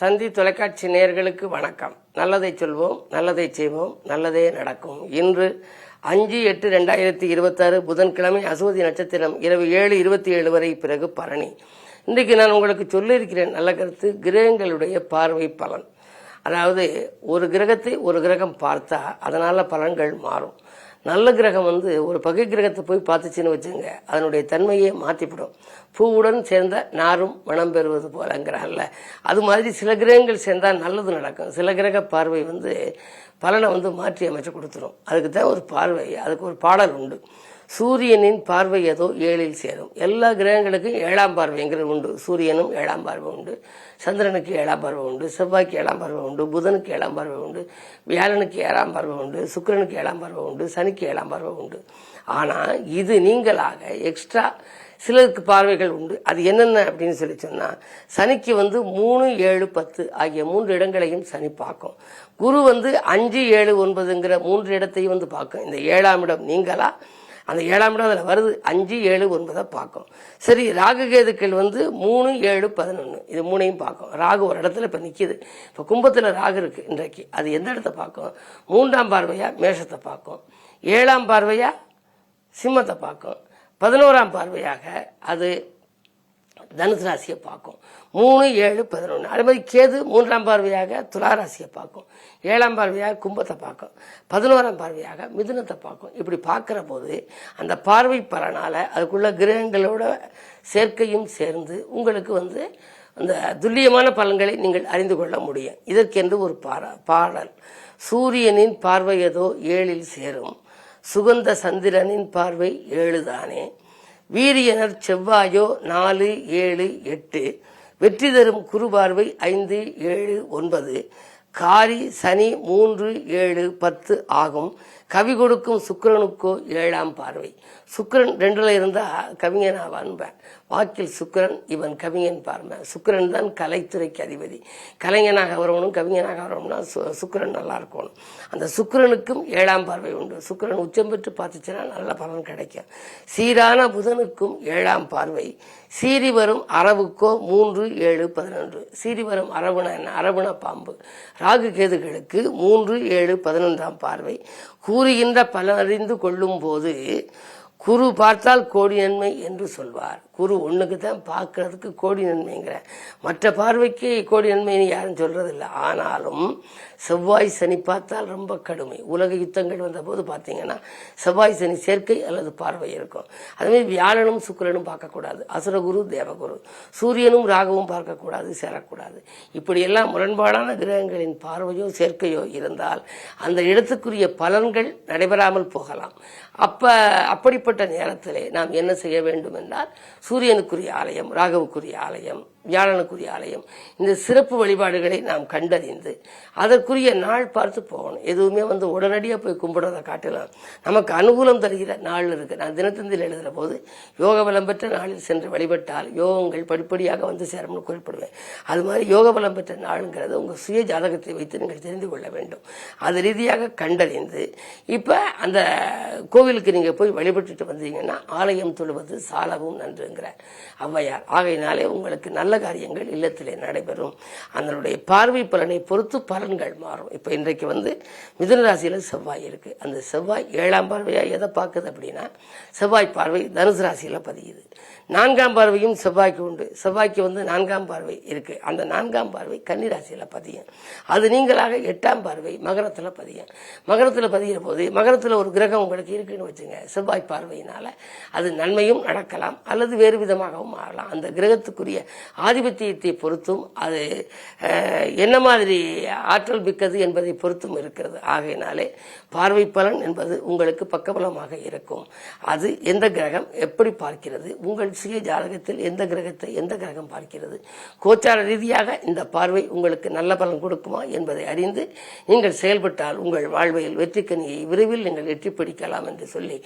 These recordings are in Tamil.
தந்தி தொலைக்காட்சி நேயர்களுக்கு வணக்கம். நல்லதை சொல்வோம், நல்லதை செய்வோம், நல்லதே நடக்கும். இன்று 5/8/2026 புதன்கிழமை அசுவதி நட்சத்திரம் இரவு 7:27 வரை பிறகு பரணி. இன்றைக்கு நான் உங்களுக்கு சொல்லியிருக்கிறேன் நல்ல கருத்து, கிரகங்களுடைய பார்வை பலன். அதாவது ஒரு கிரகத்தை ஒரு கிரகம் பார்த்தா அதனால பலன்கள் மாறும். நல்ல கிரகம் ஒரு பகை கிரகத்தை போய் பார்த்துச்சுன்னு வச்சுங்க, அதனுடைய தன்மையே மாற்றிவிடும். பூவுடன் சேர்ந்த நாரும் மனம் பெறுவது போலங்கிறாங்கல்ல, அது மாதிரி சில கிரகங்கள் சேர்ந்தால் நல்லது நடக்கும். சில கிரக பார்வை பலனை மாற்றி அமைச்சு கொடுத்துரும். அதுக்கு தான் ஒரு பார்வை, அதுக்கு ஒரு பாடல் உண்டு. சூரியனின் பார்வை ஏதோ 7இல் சேரும். எல்லா கிரகங்களுக்கும் 7ஆம் பார்வைங்கிறது உண்டு. சூரியனும் 7ஆம் பார்வை உண்டு, சந்திரனுக்கு 7ஆம் பார்வை உண்டு, செவ்வாய்க்கு 7ஆம் பார்வை உண்டு, புதனுக்கு 7ஆம் பார்வை உண்டு, வியாழனுக்கு 7ஆம் பார்வை உண்டு, சுக்கிரனுக்கு 7ஆம் பார்வை உண்டு, சனிக்கு 7ஆம் பார்வை உண்டு. ஆனால் இது நீங்களாக எக்ஸ்ட்ரா சிலருக்கு பார்வைகள் உண்டு. அது என்னென்ன அப்படின்னு சொல்லி சொன்னால், சனிக்கு 3, 7, 10 ஆகிய 3 இடங்களையும் சனி பார்க்கும். குரு 5, 7, 9ங்கிற 3 இடத்தையும் பார்க்கும். இந்த 7ஆம் இடம் நீங்களா, அந்த 7ஆம் இடம் அதில் வருது, 5, 7, 9 பார்க்கும். சரி, ராகு கேதுக்கள் 3, 7, 11 இது 3ஐயும் பார்க்கும். ராகு ஒரு இடத்துல இப்போ நிற்கிது. இப்போ கும்பத்தில் ராகு இருக்கு இன்றைக்கு. அது எந்த இடத்த பார்க்கும்? 3ஆம் பார்வையா மேஷத்தை பார்க்கும், 7ஆம் பார்வையா சிம்மத்தை பார்க்கும், 11ஆம் பார்வையாக அது தனுசு ராசியை பார்க்கும். 3, 7, 11. அதே மாதிரி கேது 3ஆம் பார்வையாக துலா ராசியை பார்க்கும், 7ஆம் பார்வையாக கும்பத்தை பார்க்கும், 11ஆம் பார்வையாக மிதுனத்தை பார்க்கும். இப்படி பார்க்குற போது அந்த பார்வை பலனால் அதுக்குள்ள கிரகங்களோட சேர்க்கையும் சேர்ந்து உங்களுக்கு அந்த துல்லியமான பலன்களை நீங்கள் அறிந்து கொள்ள முடியும். இதற்கென்று ஒரு பாடல். சூரியனின் பார்வை ஏதோ 7இல் சேரும், சுகந்த சந்திரனின் பார்வை 7 தானே, வீரியனர் செவ்வாயோ 4, 7, 8, வெற்றி தரும் குரு பார்வை 5, 7, 9, காரி சனி 3, 7, 10 ஆகும். கவி கொடுக்கும் சுக்கிரனுக்கோ 7ஆம் பார்வை. சுக்கிரன் 2ல் இருந்தால் கவிஞன் ஆவான்பேன். வாக்கில் சுக்கிரன், இவன் கவிஞன் பார்ப்பேன். சுக்கிரன் தான் கலைத்துறைக்கு அதிபதி. கலைஞனாக வரணும், கவிஞனாக வரணும்னா சுக்கிரன் நல்லா இருக்கணும். அந்த சுக்கிரனுக்கும் 7ஆம் பார்வை உண்டு. சுக்கிரன் உச்சம் பெற்று பார்த்துச்சுன்னா நல்ல பலன் கிடைக்கும். சீரான புதனுக்கும் 7ஆம் பார்வை. சீறி வரும் அரவுக்கோ 3, 7, 11. சீறி வரும் அரவுனா என்ன? அரவுனா பாம்பு. ராகு கேதுகளுக்கு 3, 7, 11ஆம் பார்வை. கூறுகின்ற பலனறிந்து கொள்ளும் போது குரு பார்த்தால் கோடி நன்மை என்று சொல்வார். குரு ஒன்றுக்கு தான் பார்க்கறதுக்கு கோடி நன்மைங்கிற, மற்ற பார்வைக்கு கோடி நன்மைன்னு யாரும் சொல்றதில்லை. ஆனாலும் செவ்வாய் சனி பார்த்தால் ரொம்ப கடுமை. உலக யுத்தங்கள் வந்த போது பார்த்தீங்கன்னா செவ்வாய் சனி சேர்க்கை அல்லது பார்வை இருக்கும். அதுமாதிரி வியாழனும் சுக்கிரனும் பார்க்கக்கூடாது, அசுரகுரு தேவகுரு, சூரியனும் ராகுவும் பார்க்கக்கூடாது, சேரக்கூடாது. இப்படியெல்லாம் முரண்பாடான கிரகங்களின் பார்வையோ சேர்க்கையோ இருந்தால் அந்த இடத்துக்குரிய பலன்கள் நடைபெறாமல் போகலாம். அப்படிப்பட்ட நேரத்திலே நாம் என்ன செய்ய வேண்டும் என்றால், சூரியனுக்குரிய ஆலயம், ராகுவுக்குரிய ஆலயம், வியாழனுக்குரிய ஆலயம், இந்த சிறப்பு வழிபாடுகளை நாம் கண்டறிந்து அதற்குரிய நாள் பார்த்து போகணும். எதுவுமே உடனடியாக போய் கும்பிடுறதை காட்டலாம். நமக்கு அனுகூலம் தருகிற நாள் இருக்கு. நான் தினத்தந்தியில் எழுதுகிற போது யோக பலம் பெற்ற நாளில் சென்று வழிபட்டால் யோகங்கள் படிப்படியாக சேரும்னு குறிப்பிடுவேன். அது மாதிரி யோக பலம் பெற்ற நாளுங்கிறது உங்கள் சுய ஜாதகத்தை வைத்து நீங்கள் தெரிந்து கொள்ள வேண்டும். அது ரீதியாக கண்டறிந்து இப்போ அந்த கோவிலுக்கு நீங்கள் போய் வழிபட்டுட்டு வந்தீங்கன்னா ஆலயம் தொழுவது சாலவும் நன்றுங்கிற ஔவையார். ஆகையினாலே உங்களுக்கு நல்ல காரியங்கள் இல்லத்திலே நடைபெறும். அதனுடைய பார்வை பலனை பொறுத்து பலன்கள் மாறும். இப்போ இன்றைக்கு மிதுன ராசியில செவ்வாய் இருக்கு. அந்த செவ்வாய் 7ஆம் பார்வையா எதை பார்க்குது அப்படின்னா, செவ்வாய் பார்வை தனுசு ராசியில பதியுது. 4ஆம் பார்வையும் செவ்வாய்க்கு உண்டு. செவ்வாய்க்கு 4ஆம் பார்வை இருக்கு. அந்த 4ஆம் பார்வை கன்னி ராசியில பதியும். அது நீங்களாக 8ஆம் பார்வை மகரத்துல பதியும். மகரத்துல பதிகிற போது, மகரத்துல ஒரு கிரகம் உங்களுக்கு இருக்குன்னு வச்சுங்க, செவ்வாய் பார்வையினால அது நன்மையும் நடக்கலாம் அல்லது வேறு விதமாகவும் மாறலாம். அந்த கிரகத்துக்குரிய ஆதிபத்தியத்தை பொறுத்தும் அது என்ன மாதிரி ஆற்றல் மிக்கது என்பதை பொறுத்தும் இருக்கிறது. ஆகையினாலே பார்வை பலன் என்பது உங்களுக்கு பக்கபலமாக இருக்கும். அது எந்த கிரகம் எப்படி பார்க்கிறது, உங்கள் சுய ஜாதகத்தில் எந்த கிரகத்தை எந்த கிரகம் பார்க்கிறது, கோச்சார ரீதியாக இந்த பார்வை உங்களுக்கு நல்ல பலன் கொடுக்குமா என்பதை அறிந்து நீங்கள் செயல்பட்டால் உங்கள் வாழ்வில் வெற்றிக்கனியை விரைவில் நீங்கள் வெற்றி பிடிக்கலாம் என்று சொல்லி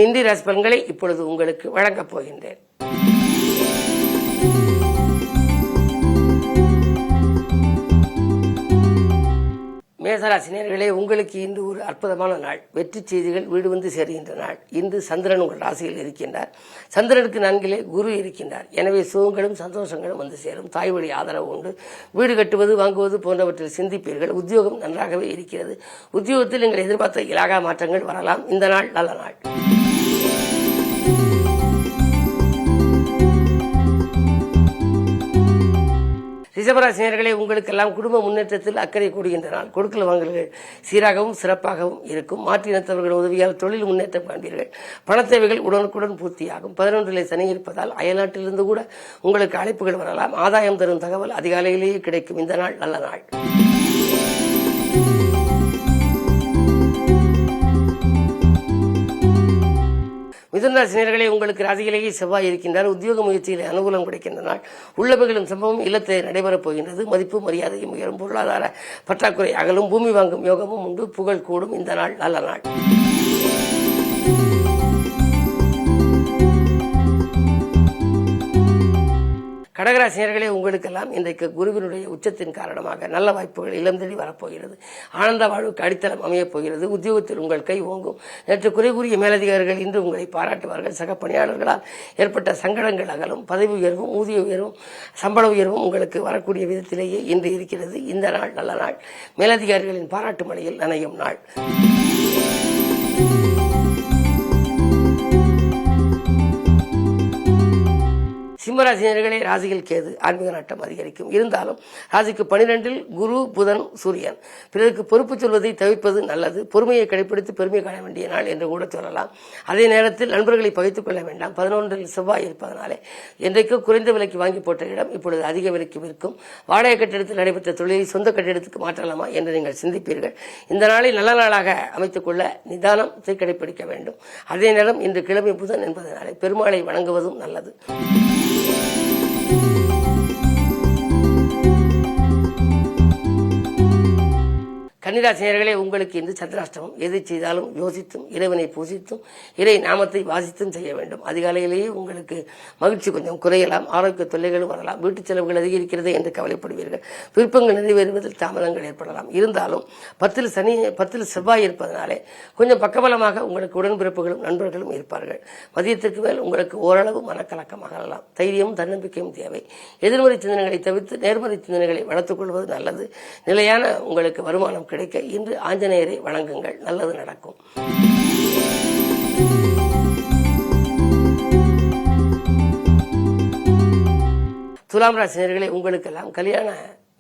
இந்திய ராசி பலன்களை இப்பொழுது உங்களுக்கு வழங்கப் போகின்றேன். மேசராசி நேயர்களே, உங்களுக்கு இன்று ஒரு அற்புதமான நாள். வெற்றி செய்திகள் வீடு வந்து சேருகின்ற நாள். இன்று சந்திரன் உங்கள் ராசியில் இருக்கின்றார். சந்திரனுக்கு நான்கிலே குரு இருக்கின்றார். எனவே சுகங்களும் சந்தோஷங்களும் வந்து சேரும். தாய் வழி ஆதரவு உண்டு. வீடு கட்டுவது, வாங்குவது போன்றவற்றில் சிந்திப்பீர்கள். உத்தியோகம் நன்றாகவே இருக்கிறது. உத்தியோகத்தில் நீங்கள் எதிர்பார்த்த இலாகா மாற்றங்கள் வரலாம். இந்த நாள் நல்ல நாள். ரிஷபராசினியர்களே, உங்களுக்கெல்லாம் குடும்ப முன்னேற்றத்தில் அக்கறை கூடுகின்ற நாள். கொடுக்கல் வாங்கல்கள் சீராகவும் சிறப்பாகவும் இருக்கும். மாற்றினத்தவர்கள் உதவியால் தொழில் முன்னேற்றம் காண்பீர்கள். பணத்தேவைகள் உடனுக்குடன் பூர்த்தியாகும். 11 சனி இருப்பதால் அயல்நாட்டிலிருந்து கூட உங்களுக்கு அழைப்புகள் வரலாம். ஆதாயம் தரும் தகவல் அதிகாலையிலேயே கிடைக்கும். இந்த நாள் நல்ல நாள். மிதுனராசினியர்களே, உங்களுக்கு ராசியிலேயே செவ்வாய் இருக்கின்றார். உத்தியோக முயற்சியில் அனுகூலம் கிடைக்கின்ற நாள். உள்ளவைகளும் சம்பவம் இல்லத்தை நடைபெறப் போகின்றது. மதிப்பு மரியாதையும் உயரும். பொருளாதார பற்றாக்குறை அகலும். பூமி வாங்கும் யோகமும் உண்டு. புகழ் கூடும். இந்த நாள் நல்ல நாள். கடகராசினியர்களே, உங்களுக்கெல்லாம் இன்றைக்கு குருவினுடைய உச்சத்தின் காரணமாக நல்ல வாய்ப்புகள் இல்லம் தேடி வரப்போகிறது. ஆனந்த வாழ்வுக்கு அடித்தளம் அமையப் போகிறது. உத்தியோகத்தில் உங்கள் கை ஓங்கும். நேற்று குறை கூறிய மேலதிகாரிகள் இன்று உங்களை பாராட்டுவார்கள். சக பணியாளர்களால் ஏற்பட்ட சங்கடங்கள் அகலும். பதவி உயர்வும், ஊதிய உயர்வும், சம்பள உயர்வும் உங்களுக்கு வரக்கூடிய விதத்திலேயே இன்று இருக்கிறது. இந்த நாள் நல்ல நாள். மேலதிகாரிகளின் பாராட்டு மழையில் நனையும் நாள். சிம்மராசினியர்களே, ராசியில் கேது ஆன்மீக நாட்டம் அதிகரிக்கும். இருந்தாலும் ராசிக்கு 12 குரு, புதன், சூரியன். பிறருக்கு பொறுப்பு சொல்வதை தவிர்ப்பது நல்லது. பொறுமையை கடைபிடித்து பெருமை காண வேண்டிய நாள் என்று கூட சொல்லலாம். அதே நேரத்தில் நண்பர்களை பகைத்துக் கொள்ள வேண்டாம். 11 செவ்வாய் இருப்பதனாலே என்றைக்கும் குறைந்த விலைக்கு வாங்கி போட்ட இடம் இப்பொழுது அதிக விலைக்கு விற்கும். வாடகை கட்டிடத்தில் நடைபெற்ற தொழிலை சொந்த கட்டிடத்துக்கு மாற்றலாமா என்று நீங்கள் சிந்திப்பீர்கள். இந்த நாளை நல்ல நாளாக அமைத்துக் கொள்ள நிதானத்தை கடைபிடிக்க வேண்டும். அதே நேரம் இன்று கிழமை புதன் என்பதனாலே பெருமாளை வணங்குவதும் நல்லது. கன்னிராசினியர்களே, உங்களுக்கு இன்று சந்திராஷ்டமம். எதை செய்தாலும் யோசித்தும் இறைவனை பூசித்தும் இறை நாமத்தை வாசித்தும் செய்ய வேண்டும். அதிகாலையிலேயே உங்களுக்கு மகிழ்ச்சி கொஞ்சம் குறையலாம். ஆரோக்கிய தொல்லைகளும் வரலாம். வீட்டு செலவுகள் அதிகரிக்கிறது என்று கவலைப்படுவீர்கள். விருப்பங்கள் நிறைவேறுவதில் தாமதங்கள் ஏற்படலாம். இருந்தாலும் 10 செவ்வாய் இருப்பதனாலே கொஞ்சம் பக்கபலமாக உங்களுக்கு உடன்பிறப்புகளும் நண்பர்களும் இருப்பார்கள். மதியத்திற்கு மேல் உங்களுக்கு ஓரளவு மனக்கலக்கம் அகலாம். தைரியமும் தன்னம்பிக்கையும் தேவை. எதிர்மறை சிந்தனைகளை தவிர்த்து நேர்மறை சிந்தனைகளை வளர்த்துக் கொள்வது நல்லது. நிலையான உங்களுக்கு வருமானம் கிடைக்க இன்று ஆஞ்சநேயரை வணங்குங்கள். நல்லது நடக்கும். துலாம் ராசினியர்களே, உங்களுக்கெல்லாம் கல்யாண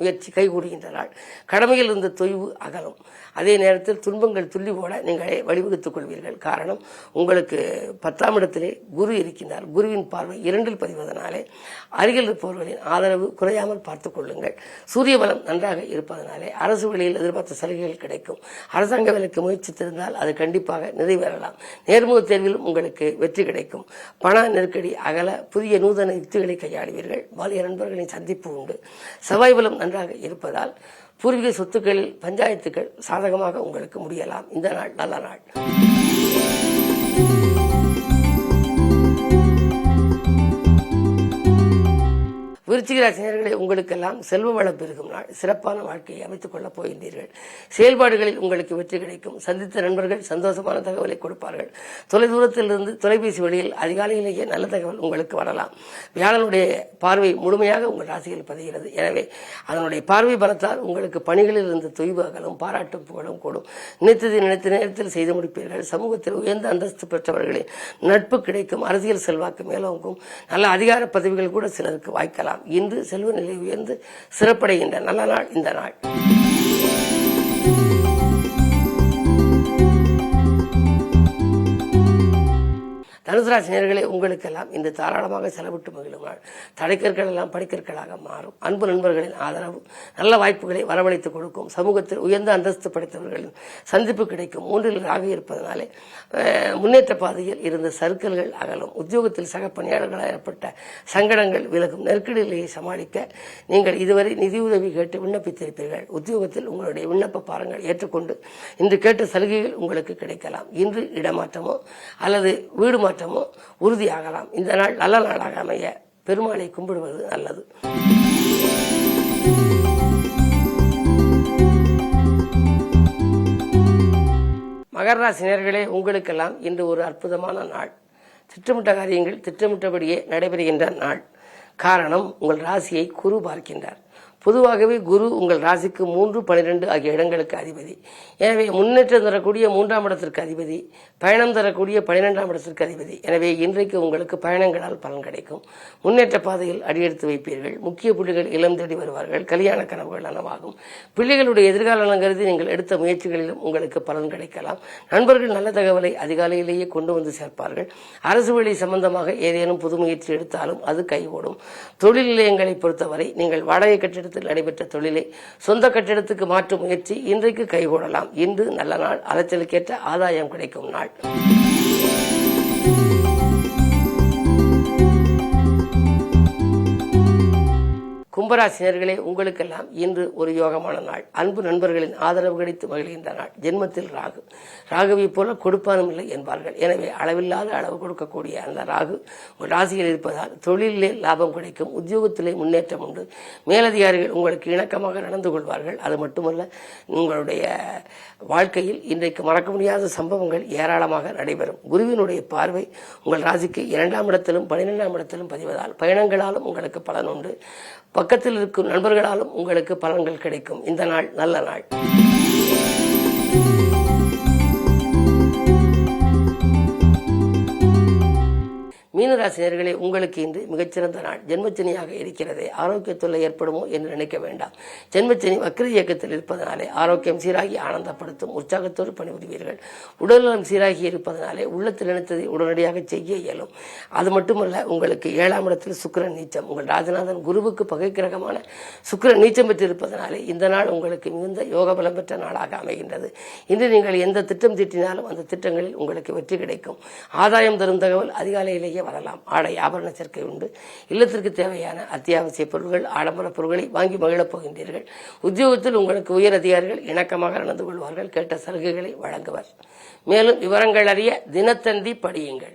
முயற்சி கைகூடுகின்ற நாள். கடமையில் இருந்த தொய்வு அகலும். அதே நேரத்தில் துன்பங்கள் துள்ளி போட நீங்களே வழிவகுத்துக் கொள்வீர்கள். காரணம், உங்களுக்கு 10ஆம் இடத்திலே குரு இருக்கின்றார். குருவின் பார்வை 2 பதிவதனாலே அருகில் இருப்பவர்களின் ஆதரவு குறையாமல் பார்த்துக் கொள்ளுங்கள். சூரிய பலம் நன்றாக இருப்பதனாலே அரசு வழியில் எதிர்பார்த்த சலுகைகள் கிடைக்கும். அரசாங்க வேலைக்கு முயற்சித்திருந்தால் அது கண்டிப்பாக நிறைவேறலாம். நேர்முக தேர்விலும் உங்களுக்கு வெற்றி கிடைக்கும். பண நெருக்கடி அகல புதிய நூதன யுக்திகளை கையாளுவீர்கள். பாலிய நண்பர்களின் சந்திப்பு உண்டு. செவ்வாய் பலம் நன்றாக இருப்பதால் பூர்வீக சொத்துக்களில் பஞ்சாயத்துக்கள் சாதகமாக உங்களுக்கு முடியலாம். இந்த நாள் நல்ல நாள். விருச்சிக ராசினியர்களே, உங்களுக்கெல்லாம் செல்வ வளம் பெருகும் நாள். சிறப்பான வாழ்க்கையை அமைத்துக் கொள்ளப் போகின்றீர்கள். செயல்பாடுகளில் உங்களுக்கு வெற்றி கிடைக்கும். சந்தித்த நண்பர்கள் சந்தோஷமான தகவலை கொடுப்பார்கள். தொலைதூரத்திலிருந்து தொலைபேசி வழியில் அதிகாலையிலேயே நல்ல தகவல் உங்களுக்கு வரலாம். வியாழனுடைய பார்வை முழுமையாக உங்கள் ராசியில் பதிகிறது. எனவே அதனுடைய பார்வை பலத்தால் உங்களுக்கு பணிகளில் இருந்து தொய்வு அகலும். பாராட்டும் புகழும் கூடும். நினைத்ததை நினைத்த நேரத்தில் செய்து முடிப்பீர்கள். சமூகத்தில் உயர்ந்த அந்தஸ்து பெற்றவர்களின் நட்பு கிடைக்கும். அரசியல் செல்வாக்கு மேலோங்கும். நல்ல அதிகார பதவிகள் கூட சிலருக்கு வாய்க்கலாம். இன்று செல்வ நிலை உயர்ந்து சிறப்படைகின்ற நல்ல நாள் இந்த நாள். தனுசு ராசி நேயர்களே, உங்களுக்கெல்லாம் இந்த தாராளமாக செலவிட்டு மகிழும் நாள். தடைக்கற்கள் எல்லாம் படிக்கற்களாக மாறும். அன்பு நண்பர்களின் ஆதரவு நல்ல வாய்ப்புகளை வரவழைத்துக் கொடுக்கும். சமூகத்தில் உயர்ந்த அந்தஸ்து படைத்தவர்களின் சந்திப்பு கிடைக்கும். 3 ராகு இருப்பதனாலே முன்னேற்ற பாதையில் இருந்த சறுக்கல்கள் அகலும். உத்தியோகத்தில் சக பணியாளர்களால் ஏற்பட்ட சங்கடங்கள் விலகும். நெருக்கடிகளை சமாளிக்க நீங்கள் இதுவரை நிதியுதவி கேட்டு விண்ணப்பித்திருப்பீர்கள். உத்தியோகத்தில் உங்களுடைய விண்ணப்ப பாரங்கள் ஏற்றுக்கொண்டு இன்று கேட்ட சலுகைகள் உங்களுக்கு கிடைக்கலாம். இன்று இடமாற்றமோ அல்லது வீடு மாற்றமோ உறுதியாகலாம். இந்த நாள் நல்ல நாளாக அமைய பெருமாளை கும்பிடுவது நல்லது. மகர ராசி நேயர்களே, உங்களுக்கெல்லாம் இன்று ஒரு அற்புதமான நாள். திட்டமிட்ட காரியங்கள் திட்டமிட்டபடியே நடைபெறுகின்ற நாள். காரணம், உங்கள் ராசியை குரு பார்க்கின்றார். பொதுவாகவே குரு உங்கள் ராசிக்கு 3, 12 ஆகிய இடங்களுக்கு அதிபதி. எனவே முன்னேற்றம் தரக்கூடிய 3ஆம் இடத்திற்கு அதிபதி, பயணம் தரக்கூடிய 12ஆம் இடத்திற்கு அதிபதி. எனவே இன்றைக்கு உங்களுக்கு பயணங்களால் பலன் கிடைக்கும். முன்னேற்ற பாதையில் அடியெடுத்து வைப்பீர்கள். முக்கிய புள்ளிகள் இளம் தேடி வருவார்கள். கல்யாண கனவுகள் நனவாகும். பிள்ளைகளுடைய எதிர்காலம் கருதி நீங்கள் எடுத்த முயற்சிகளிலும் உங்களுக்கு பலன் கிடைக்கலாம். நண்பர்கள் நல்ல தகவலை அதிகாலையிலேயே கொண்டு வந்து சேர்ப்பார்கள். அரசு வழி சம்பந்தமாக ஏதேனும் புது முயற்சி எடுத்தாலும் அது கைகூடும். தொழில் நிலையங்களை பொறுத்தவரை நீங்கள் வாடகை கட்டிடத்தில் நடைபெற்ற தொழிலை சொந்த கட்டிடத்துக்கு மாற்றும் முயற்சி இன்றைக்கு கைகூடலாம். இன்று நல்ல நாள். அலைச்சலுக்கேற்ற ஆதாயம் கிடைக்கும் நாள். கும்பராசினர்களே, உங்களுக்கெல்லாம் இன்று ஒரு யோகமான நாள். அன்பு நண்பர்களின் ஆதரவு கிடைத்து மகிழ்கின்ற நாள். ஜென்மத்தில் ராகு. ராகுவை போல கொடுப்பானும் இல்லை என்பார்கள். எனவே அளவில்லாத அளவு கொடுக்கக்கூடிய அந்த ராகு உங்கள் ராசியில் இருப்பதால் தொழிலே லாபம் கிடைக்கும். உத்தியோகத்திலே முன்னேற்றம் உண்டு. மேலதிகாரிகள் உங்களுக்கு இணக்கமாக நடந்து கொள்வார்கள். அது மட்டுமல்ல, உங்களுடைய வாழ்க்கையில் இன்றைக்கு மறக்க முடியாத சம்பவங்கள் ஏராளமாக நடைபெறும். குருவினுடைய பார்வை உங்கள் ராசிக்கு 2ஆம் இடத்திலும் 12ஆம் இடத்திலும் பதிவதால் பயணங்களாலும் உங்களுக்கு பலன் உண்டு. பக்கத்தில் இருக்கும் நண்பர்களாலும் உங்களுக்கு பலன்கள் கிடைக்கும். இந்த நாள் நல்ல நாள். மீனராசினியர்களே, உங்களுக்கு இன்று மிகச்சிறந்த நாள். ஜென்மச்சனியாக இருக்கிறதே, ஆரோக்கிய தொல்லை ஏற்படுமோ என்று நினைக்க வேண்டாம். ஜென்மச்சனி வக்ர இயக்கத்தில் இருப்பதனாலே ஆரோக்கியம் சீராகி ஆனந்தப்படுத்தும். உற்சாகத்தோடு பணிபுரிவீர்கள். உடல்நலம் சீராகி இருப்பதனாலே உள்ளத்தில் நினைத்ததை உடனடியாக செய்ய இயலும். அது மட்டுமல்ல, உங்களுக்கு 7ஆம் இடத்தில் சுக்கிரன் நீச்சம். உங்கள் ராஜநாதன் குருவுக்கு பகை கிரகமான சுக்கிரன் நீச்சம் பெற்றிருப்பதனாலே இந்த நாள் உங்களுக்கு மிகுந்த யோக பலம் பெற்ற நாளாக அமைகின்றது. இன்று நீங்கள் எந்த திட்டம் தீட்டினாலும் அந்த திட்டங்களில் உங்களுக்கு வெற்றி கிடைக்கும். ஆதாயம் தரும் தகவல் அதிகாலையிலேயே வரலாம். ஆடை ஆபரண சேர்க்கை உண்டு. இல்லத்திற்கு தேவையான அத்தியாவசிய பொருட்கள், ஆடம்பர பொருட்களை வாங்கி மகிழப் போகின்றீர்கள். உத்தியோகத்தில் உங்களுக்கு உயர் அதிகாரிகள் இணக்கமாக நடந்து கொள்வார்கள். கேட்ட சலுகைகளை வழங்குவர். மேலும் விவரங்கள் அறிய தினத்தந்தி படியுங்கள்.